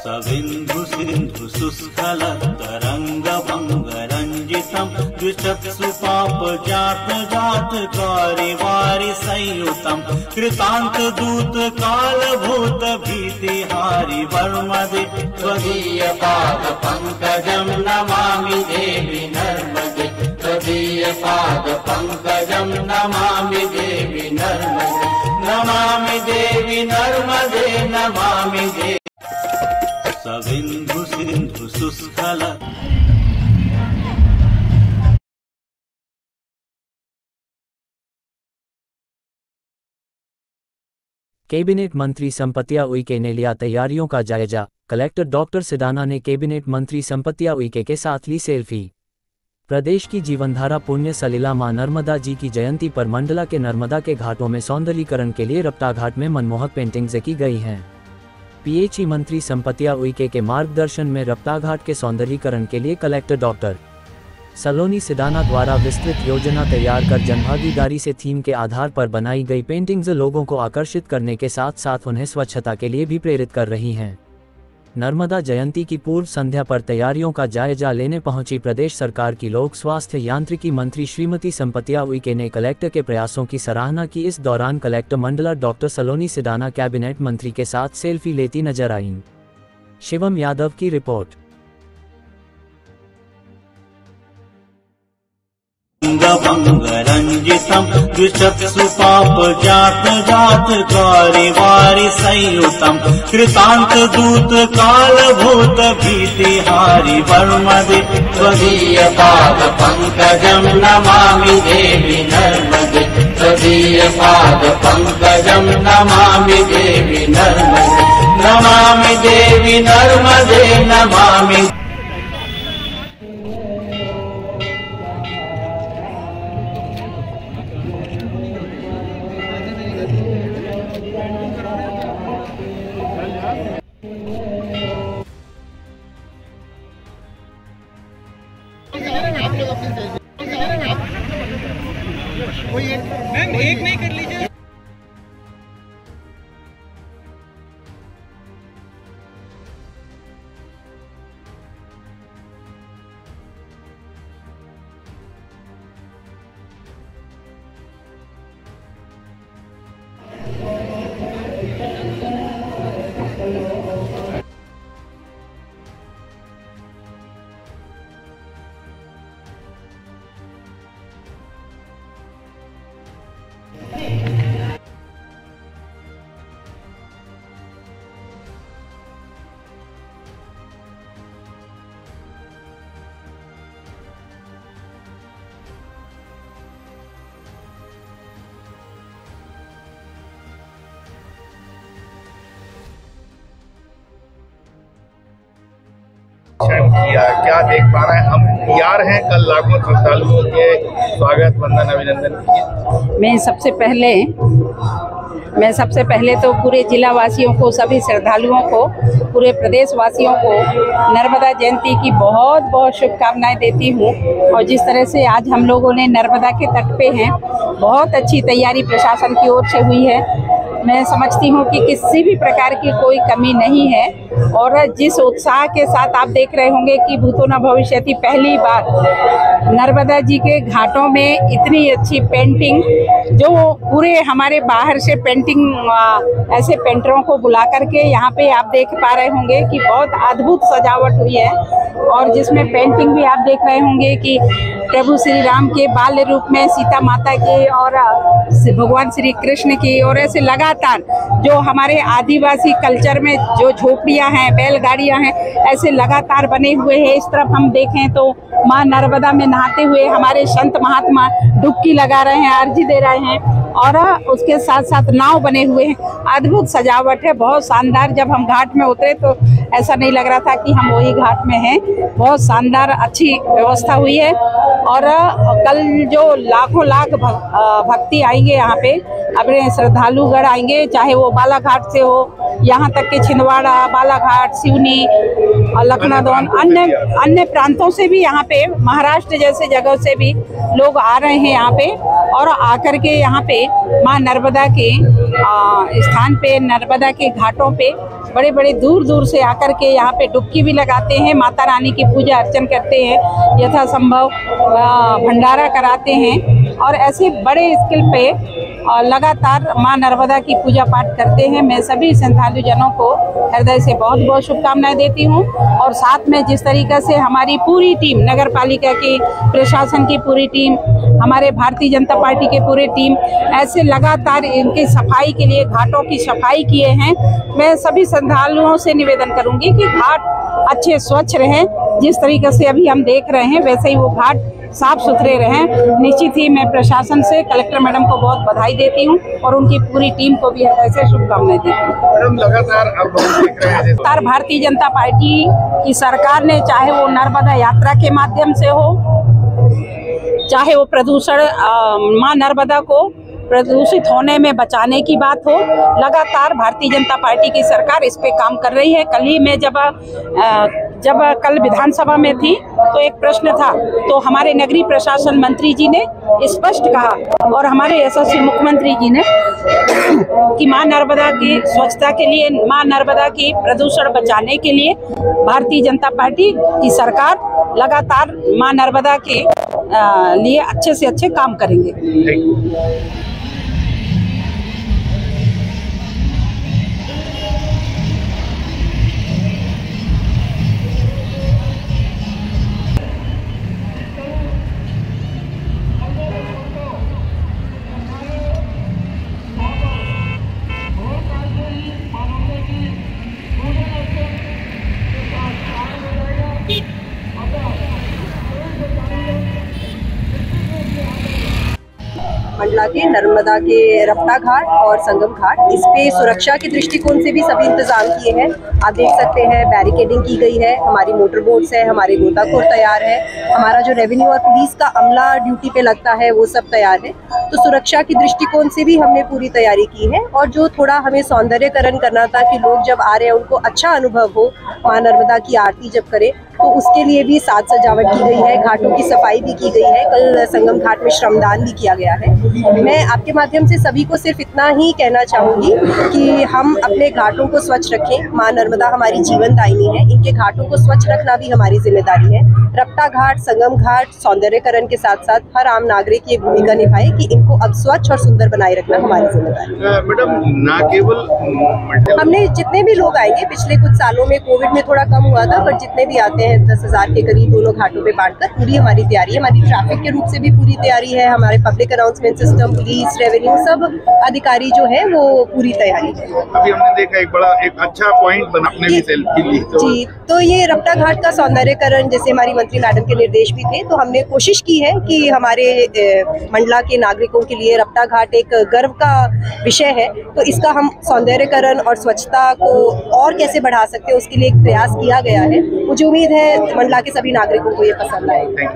सविन्धु सिन्धु सुस्खलत्तरङ्गभङ्गरञ्जितं द्विचक्षुपापजातजातकारिवारिसंयुतं कृतान्तदूतकालभूतभीतिहारि वर्मदे त्वदीयपादपङ्कजं नमामि देवि नर्मदे त्वदीयपादपङ्कजं नमामि देवि नर्मदे नमामि देवि नर्मदे नमामि देवि सविन्धु सिन्धु सुस्खल। कैबिनेट मंत्री संपतिया उइके ने लिया तैयारियों का जायजा। कलेक्टर डॉक्टर सिडाना ने कैबिनेट मंत्री संपतिया उइके के साथ ली सेल्फी। प्रदेश की जीवनधारा पुण्य सलीला मां नर्मदा जी की जयंती पर मंडला के नर्मदा के घाटों में सौंदर्यीकरण के लिए रपटा घाट में मनमोहक पेंटिंग्स की गई हैं। पीएचई मंत्री संपतिया उइके के मार्गदर्शन में रपटा घाट के सौंदर्यीकरण के लिए कलेक्टर डॉक्टर सलोनी सिडाना द्वारा विस्तृत योजना तैयार कर जनभागीदारी से थीम के आधार पर बनाई गई पेंटिंग्स लोगों को आकर्षित करने के साथ साथ उन्हें स्वच्छता के लिए भी प्रेरित कर रही हैं। नर्मदा जयंती की पूर्व संध्या पर तैयारियों का जायजा लेने पहुंची प्रदेश सरकार की लोक स्वास्थ्य यांत्रिकी मंत्री श्रीमती संपतिया उइके ने कलेक्टर के प्रयासों की सराहना की। इस दौरान कलेक्टर मंडला डॉक्टर सलोनी सिडाना कैबिनेट मंत्री के साथ सेल्फी लेती नजर आईं। शिवम यादव की रिपोर्ट। रंजितं द्विचक्षुपापजातजातकारिवारिसंयुतं कृतान्तदूतकालभूतभीतिहारि वर्मदे त्वदीयपादपङ्कजं नमामि देवि नर्मदे त्वदीयपादपङ्कजं नमामि देवि नर्मदे नमामि देवि नर्मदे नमामि। मैम एक नहीं कर लीजिए। क्या देख पा रहे हैं हम तैयार हैं कल लाखों श्रद्धालुओं के स्वागत वंदन अभिनंदन के। मैं सबसे पहले तो पूरे जिला वासियों को, सभी श्रद्धालुओं को, पूरे प्रदेश वासियों को नर्मदा जयंती की बहुत बहुत शुभकामनाएं देती हूं। और जिस तरह से आज हम लोगों ने नर्मदा के तट पे हैं, बहुत अच्छी तैयारी प्रशासन की ओर से हुई है। मैं समझती हूं कि किसी भी प्रकार की कोई कमी नहीं है। और जिस उत्साह के साथ आप देख रहे होंगे कि भूतो न भविष्यति, पहली बार नर्मदा जी के घाटों में इतनी अच्छी पेंटिंग, जो पूरे हमारे बाहर से पेंटिंग ऐसे पेंटरों को बुला करके यहाँ पे आप देख पा रहे होंगे कि बहुत अद्भुत सजावट हुई है। और जिसमें पेंटिंग भी आप देख रहे होंगे कि प्रभु श्री राम के बाल्य रूप में, सीता माता के और भगवान श्री कृष्ण की, और ऐसे लगातार जो हमारे आदिवासी कल्चर में जो झोपड़ियाँ हैं, बैलगाड़ियाँ हैं, ऐसे लगातार बने हुए हैं। इस तरफ हम देखें तो माँ नर्मदा में नहाते हुए हमारे संत महात्मा डुबकी लगा रहे हैं, अर्जी दे रहे हैं। और उसके साथ साथ नाव बने हुए हैं। अद्भुत सजावट है, बहुत शानदार। जब हम घाट में उतरे तो ऐसा नहीं लग रहा था कि हम वही घाट में हैं। बहुत शानदार अच्छी व्यवस्था हुई है। और कल जो लाखों लाख भक्ति आएंगे यहाँ पे, अपने श्रद्धालुगढ़ आएंगे, चाहे वो बालाघाट से हो, यहाँ तक के छिंदवाड़ा, बालाघाट, सिवनी, लखनऊ, अन्य प्रांतों से भी यहाँ पे, महाराष्ट्र जैसे जगह से भी लोग आ रहे हैं यहाँ पे। और आकर के यहाँ पे माँ नर्मदा के स्थान पे, नर्मदा के घाटों पे बड़े बड़े दूर दूर से आकर के यहाँ पे डुबकी भी लगाते हैं, माता रानी की पूजा अर्चन करते हैं, यथासंभव भंडारा कराते हैं और ऐसे बड़े स्केल पे लगातार माँ नर्मदा की पूजा पाठ करते हैं। मैं सभी श्रद्धालु जनों को हृदय से बहुत बहुत शुभकामनाएं देती हूँ और साथ में जिस तरीके से हमारी पूरी टीम, नगर पालिका की, प्रशासन की पूरी टीम, हमारे भारतीय जनता पार्टी के पूरे टीम ऐसे लगातार इनकी सफाई के लिए घाटों की सफाई किए हैं। मैं सभी श्रद्धालुओं से निवेदन करूंगी कि घाट अच्छे स्वच्छ रहें, जिस तरीके से अभी हम देख रहे हैं वैसे ही वो घाट साफ सुथरे रहें। निश्चित ही मैं प्रशासन से, कलेक्टर मैडम को बहुत बधाई देती हूँ और उनकी पूरी टीम को भी ऐसे शुभकामनाएं देती हूँ। मैडम लगातार अब हम देख रहे हैं भारतीय जनता पार्टी की सरकार ने, चाहे वो नर्मदा यात्रा के माध्यम से हो, चाहे वो प्रदूषण, माँ नर्मदा को प्रदूषित होने में बचाने की बात हो, लगातार भारतीय जनता पार्टी की सरकार इस पे काम कर रही है। कल ही मैं जब कल विधानसभा में थी तो एक प्रश्न था, तो हमारे नगरीय प्रशासन मंत्री जी ने स्पष्ट कहा और हमारे यशस्वी मुख्यमंत्री जी ने कि माँ नर्मदा की स्वच्छता के लिए, माँ नर्मदा की प्रदूषण बचाने के लिए भारतीय जनता पार्टी की सरकार लगातार माँ नर्मदा के लिए अच्छे से अच्छे काम करेंगे। मंडला के नर्मदा के रपटा घाट और संगम घाट, इस पे सुरक्षा के दृष्टिकोण से भी सभी इंतजाम किए हैं। आप देख सकते हैं बैरिकेडिंग की गई है, हमारी मोटर बोट्स है, हमारे गोताखोर तैयार है, हमारा जो रेवेन्यू और पुलिस का अमला ड्यूटी पे लगता है वो सब तैयार है। तो सुरक्षा की दृष्टिकोण से भी हमने पूरी तैयारी की है और जो थोड़ा हमें सौंदर्यकरण करना था कि लोग जब आ रहे हैं उनको अच्छा अनुभव हो, माँ नर्मदा की आरती जब करें, तो उसके लिए भी साज सजावट की गई है, घाटों की सफाई भी की गई है। कल संगम घाट में श्रमदान भी किया गया है। मैं आपके माध्यम से सभी को सिर्फ इतना ही कहना चाहूँगी कि हम अपने घाटों को स्वच्छ रखें। माँ नर्मदा हमारी जीवनदायिनी है, इनके घाटों को स्वच्छ रखना भी हमारी जिम्मेदारी है। रपटा घाट, संगम घाट सौंदर्यकरण के साथ साथ हर आम नागरिक ये भूमिका निभाए कि इनको अब स्वच्छ और सुंदर बनाए रखना हमारी जिम्मेदारी है। मैडम, ना केवल हमने जितने भी लोग आएंगे, पिछले कुछ सालों में कोविड में थोड़ा कम हुआ था, पर जितने भी आते हैं 10,000 के करीब दोनों घाटों पे बांटकर पूरी हमारी तैयारी है। हमारी ट्रैफिक के रूप से भी पूरी तैयारी है, हमारे public announcement system, police, revenue, सब अधिकारी जो है वो पूरी तैयारी है। अभी हमने देखा एक अच्छा पॉइंट बना, आपने भी सेल्फी ली जी, तो ये रपटा घाट का सौंदर्यकरण, जैसे हमारी मंत्री मैडम के निर्देश भी थे, तो हमने कोशिश की है कि हमारे मंडला के नागरिकों के लिए रपटा घाट एक गर्व का विषय है। तो इसका हम सौंदर्यकरण और स्वच्छता को और कैसे बढ़ा सकते हैं, उसके लिए एक प्रयास किया गया है। मुझे उम्मीद है मंडला के सभी नागरिकों को ये पसंद आएगा।